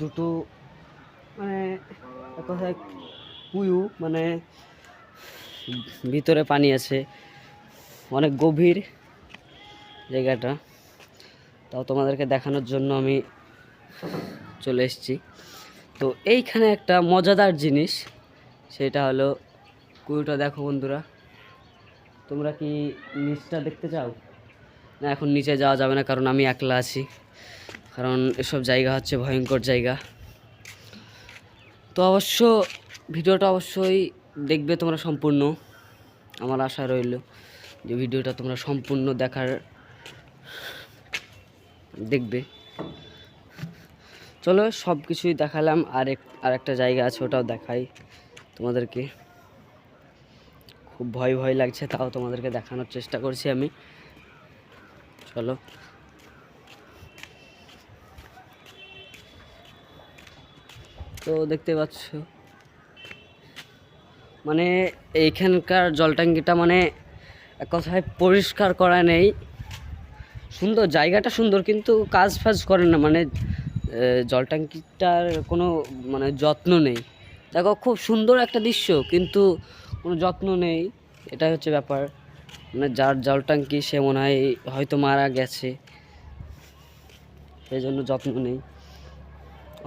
দুটো মানে এক কথায় কুয়ু, মানে ভিতরে পানি আছে, অনেক গভীর জায়গাটা। তাও তোমাদেরকে দেখানোর জন্য আমি চলে এসেছি। তো এইখানে একটা মজাদার জিনিস, সেটা হলো কুয়োটা। দেখো বন্ধুরা, তোমরা কি নিচটা দেখতে চাও? না, এখন নিচে যাওয়া যাবে না, কারণ আমি একলা আছি, কারণ এসব জায়গা হচ্ছে ভয়ঙ্কর জায়গা। তো অবশ্য ভিডিওটা অবশ্যই দেখবে তোমরা সম্পূর্ণ। আমার আশা রইল যে ভিডিওটা তোমরা সম্পূর্ণ দেখবে। চলো, সব কিছুই দেখালাম, আর একটা জায়গা আছে, ওটাও দেখাই তোমাদেরকে। খুব ভয় ভয় লাগছে, তাও তোমাদেরকে দেখানোর চেষ্টা করছি আমি। চলো। তো দেখতে পাচ্ছ, মানে এইখানকার জল ট্যাঙ্কিটা মানে এক কথায় পরিষ্কার করা নেই। সুন্দর জায়গাটা সুন্দর, কিন্তু কাজ ফাজ করে না, মানে জল ট্যাঙ্কিটার কোনো মানে যত্ন নেই। দেখো, খুব সুন্দর একটা দৃশ্য, কিন্তু কোনো যত্ন নেই। এটাই হচ্ছে ব্যাপার। মানে যার জল ট্যাঙ্কি সে মনে হয় হয়তো মারা গেছে, সেই জন্য যত্ন নেই।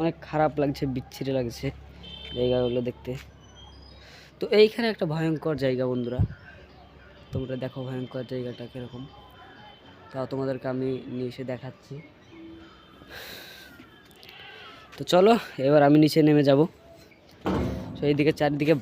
অনেক খারাপ লাগছে, বিচ্ছিরি লাগছে জায়গাগুলো দেখতে। তো এইখানে একটা ভয়ঙ্কর জায়গা বন্ধুরা, তোমরা দেখো ভয়ঙ্কর জায়গাটা কীরকম। তাও তোমাদেরকে আমি নিয়ে এসে দেখাচ্ছি। তো চলো, এবার আমি নিচে নেমে যাব। তো এইদিকে চারিদিকে